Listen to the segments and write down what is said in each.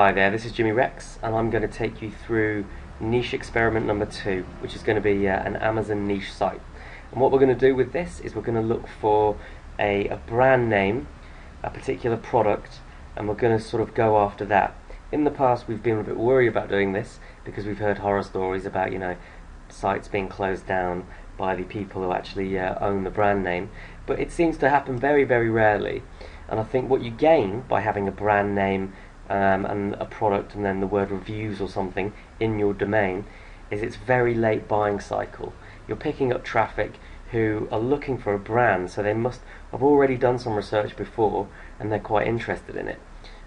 Hi there, this is Jimmy Rex, and I'm going to take you through niche experiment number 2, which is going to be an Amazon niche site. And what we're going to do with this is we're going to look for a brand name, a particular product, and we're going to sort of go after that. In the past, we've been a bit worried about doing this because we've heard horror stories about, sites being closed down by the people who actually own the brand name. But it seems to happen very, very rarely. And I think what you gain by having a brand name and a product and then the word reviews or something in your domain is it's very late buying cycle. You're picking up traffic who are looking for a brand, so they must have already done some research before and they're quite interested in it.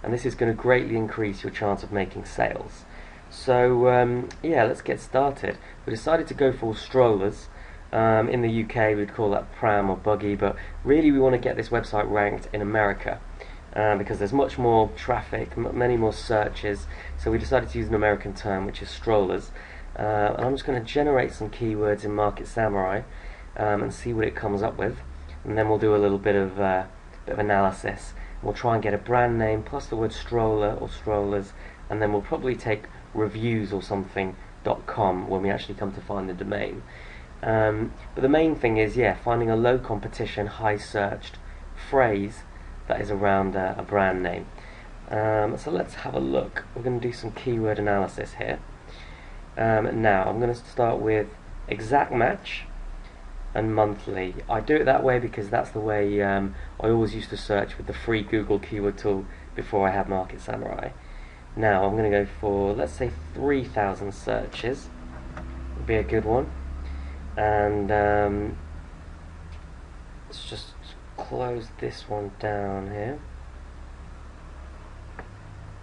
And this is going to greatly increase your chance of making sales. So yeah, let's get started. We decided to go for strollers. In the UK we'd call that pram or buggy, but really we want to get this website ranked in America because there's much more traffic, many more searches, so we decided to use an American term, which is strollers. And I'm just going to generate some keywords in Market Samurai and see what it comes up with, and then we'll do a little bit of analysis. We'll try and get a brand name plus the word stroller or strollers, and then we'll probably take reviews or something .com when we actually come to find the domain. But the main thing is, finding a low competition, high searched phrase that is around a brand name. So let's have a look. We're going to do some keyword analysis here. Now I'm going to start with exact match and monthly. I do it that way because that's the way I always used to search with the free Google keyword tool before I had Market Samurai. Now I'm going to go for, let's say, 3,000 searches would be a good one. And let's just close this one down here.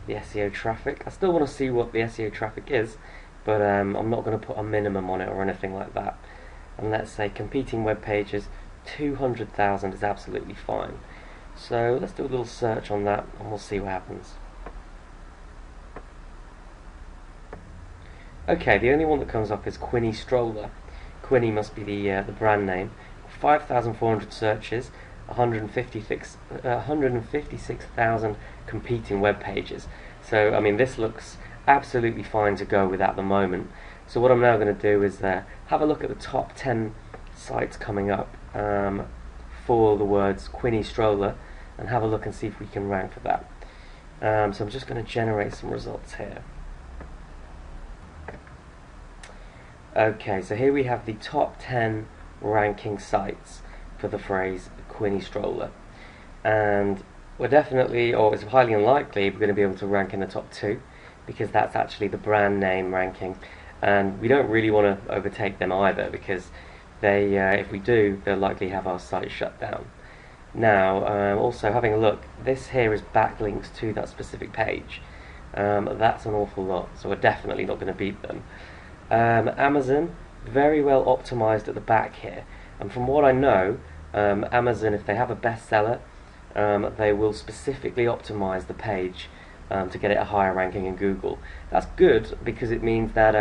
The SEO traffic. I still want to see what the SEO traffic is, but I'm not going to put a minimum on it or anything like that. And let's say competing web pages, 200,000 is absolutely fine. So let's do a little search on that and we'll see what happens. Okay, the only one that comes up is Quinny Stroller. Quinny must be the brand name. 5,400 searches, 156,000 competing web pages. So I mean, this looks absolutely fine to go with at the moment. So what I'm now going to do is have a look at the top 10 sites coming up for the words Quinny Stroller, and have a look and see if we can rank for that. So I'm just going to generate some results here. Okay, so here we have the top 10 ranking sites for the phrase Quinny Stroller, and we're definitely, or it's highly unlikely, we're going to be able to rank in the top 2 because that's actually the brand name ranking, and we don't really want to overtake them either because they, if we do, they'll likely have our site shut down. Now, also having a look, this here is backlinks to that specific page. That's an awful lot, so we're definitely not going to beat them. Amazon, very well optimized at the back here, and from what I know, Amazon, if they have a bestseller, they will specifically optimize the page to get it a higher ranking in Google. That's good because it means that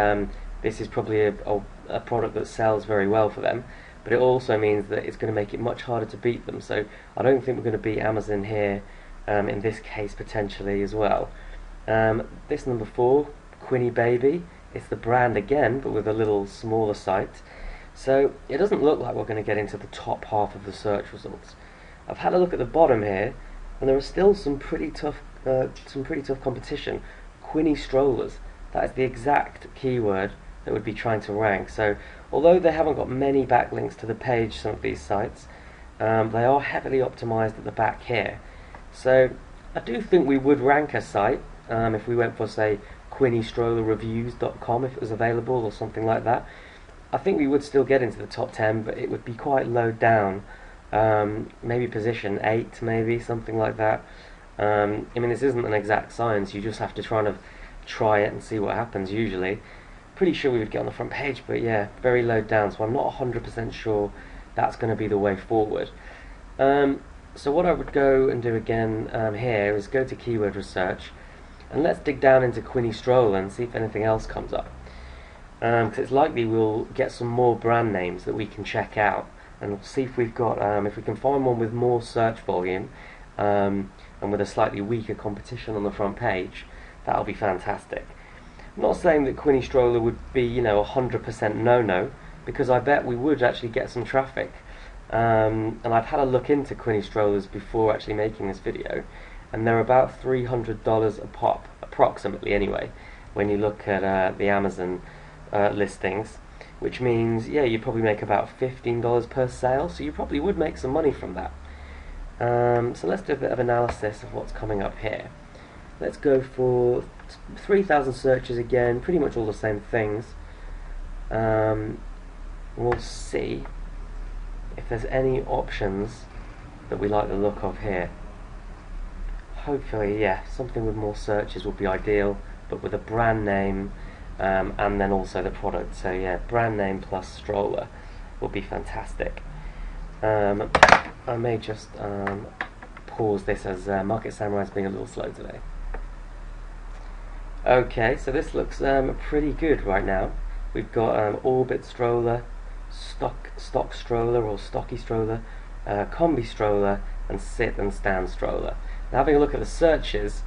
this is probably a product that sells very well for them, but it also means that it's going to make it much harder to beat them. So I don't think we're going to beat Amazon here in this case, potentially as well. This number 4, Quinny Baby, it's the brand again, but with a little smaller site. So it doesn't look like we're going to get into the top half of the search results. I've had a look at the bottom here, and there are still some pretty tough competition. Quinny Strollers, that is the exact keyword that would be trying to rank. So although they haven't got many backlinks to the page, some of these sites, they are heavily optimized at the back here. So I do think we would rank a site if we went for, say, QuinnyStrollerReviews.com if it was available or something like that. I think we would still get into the top 10, but it would be quite low down, maybe position 8, maybe something like that. I mean, this isn't an exact science, you just have to try it and see what happens usually. Pretty sure we would get on the front page, but yeah, very low down, so I'm not 100% sure that's going to be the way forward. So what I would go and do again here is go to keyword research, and let's dig down into Quinny Stroller and see if anything else comes up. Because it's likely we'll get some more brand names that we can check out, and we'll see if we've got, if we can find one with more search volume and with a slightly weaker competition on the front page, that'll be fantastic. I'm not saying that Quinny Stroller would be, you know, 100% no-no, because I bet we would actually get some traffic. And I've had a look into Quinny Strollers before actually making this video, and they're about $300 a pop, approximately anyway, when you look at the Amazon listings, which means, yeah, you probably make about $15 per sale, so you probably would make some money from that. So let's do a bit of analysis of what's coming up here. Let's go for 3,000 searches again, pretty much all the same things. We'll see if there's any options that we like the look of here. Hopefully, yeah, something with more searches would be ideal, but with a brand name and then also the product. So yeah, brand name plus stroller would be fantastic. I may just pause this as Market Samurai is being a little slow today. Okay, so this looks pretty good right now. We've got Orbit Stroller, Stock Stroller or Stocky Stroller, Combi Stroller, and Sit and Stand Stroller. Now, having a look at the searches,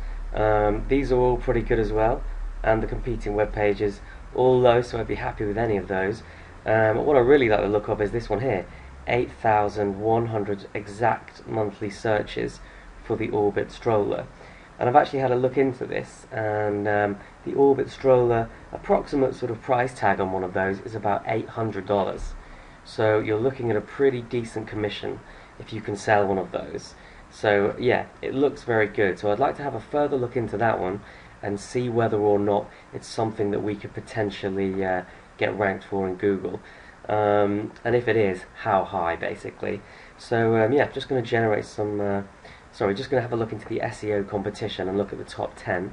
these are all pretty good as well, and the competing web pages all low, so I'd be happy with any of those. What I really like the look of is this one here, 8,100 exact monthly searches for the Orbit Stroller. And I've actually had a look into this, and the Orbit Stroller approximate sort of price tag on one of those is about $800. So you're looking at a pretty decent commission if you can sell one of those. So yeah, it looks very good. So I'd like to have a further look into that one and see whether or not it's something that we could potentially get ranked for in Google. And if it is, how high, basically. So yeah, just going to generate some just going to have a look into the SEO competition and look at the top 10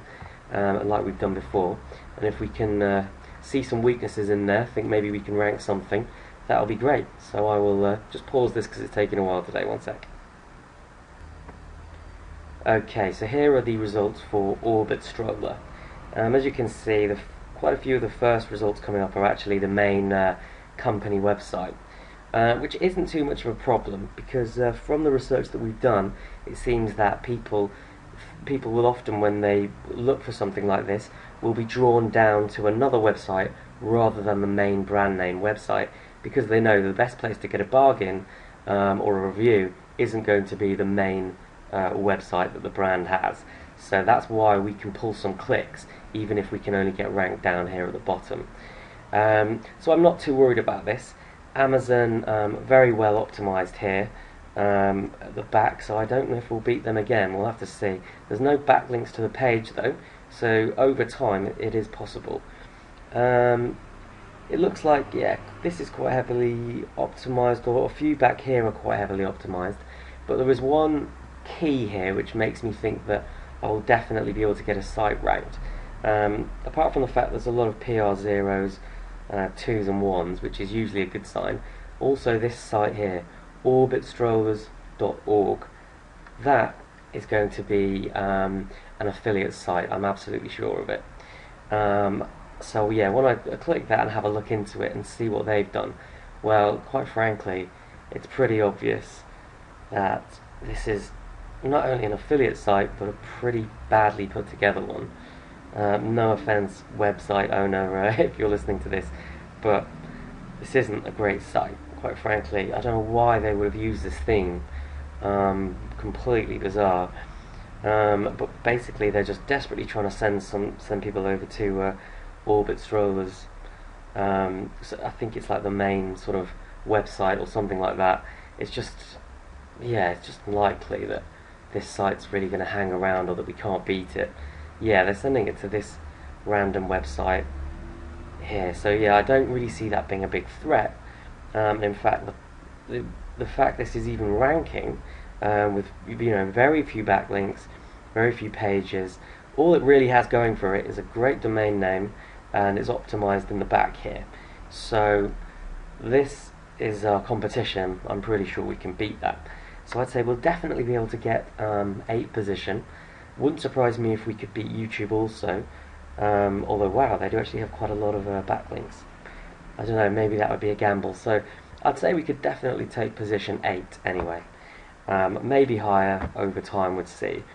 like we've done before, and if we can see some weaknesses in there, think maybe we can rank something, that'll be great. So I will just pause this because it's taking a while today. One sec. Okay, so here are the results for Orbit Stroller. As you can see, quite a few of the first results coming up are actually the main company website. Which isn't too much of a problem, because from the research that we've done, it seems that people will often, when they look for something like this, will be drawn down to another website rather than the main brand name website, because they know the best place to get a bargain or a review isn't going to be the main website that the brand has. So that's why we can pull some clicks, even if we can only get ranked down here at the bottom. So I'm not too worried about this. Amazon, very well optimized here at the back, so I don't know if we'll beat them again. We'll have to see. There's no backlinks to the page though, so over time it is possible. It looks like, yeah, this is quite heavily optimized, or a few back here are quite heavily optimized, but there is one key here which makes me think that I will definitely be able to get a site ranked. Apart from the fact there's a lot of PR zeros, 2s and 1s, which is usually a good sign. Also this site here, orbitstrollers.org, that is going to be an affiliate site, I'm absolutely sure of it. So yeah, when I click that and have a look into it and see what they've done, well, quite frankly, it's pretty obvious that this is not only an affiliate site, but a pretty badly put together one. No offense, website owner, if you're listening to this, but this isn't a great site, quite frankly. I don't know why they would have used this theme. Completely bizarre. But basically, they're just desperately trying to send people over to Orbit Strollers. So I think it's like the main sort of website or something like that. It's just, yeah, it's just unlikely that this site's really going to hang around or that we can't beat it. Yeah, they're sending it to this random website here. So yeah, I don't really see that being a big threat. In fact, the fact this is even ranking with, you know, very few backlinks, very few pages, all it really has going for it is a great domain name, and it's optimized in the back here. So this is our competition. I'm pretty sure we can beat that. So I'd say we'll definitely be able to get 8th position. Wouldn't surprise me if we could beat YouTube also, although wow, they do actually have quite a lot of backlinks. I don't know, maybe that would be a gamble. So I'd say we could definitely take position 8 anyway. Maybe higher over time, we'd see.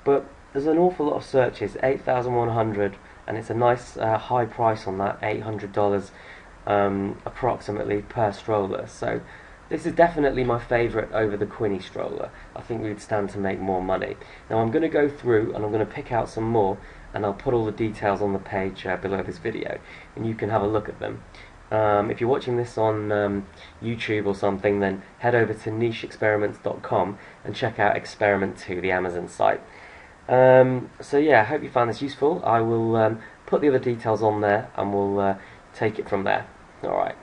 But there's an awful lot of searches, 8,100, and it's a nice high price on that, $800 approximately per stroller. So this is definitely my favourite over the Quinny stroller. I think we'd stand to make more money. Now I'm going to go through and I'm going to pick out some more, and I'll put all the details on the page below this video, and you can have a look at them. If you're watching this on YouTube or something, then head over to nicheexperiments.com and check out Experiment 2, the Amazon site. So yeah, I hope you found this useful. I will put the other details on there, and we'll take it from there. Alright.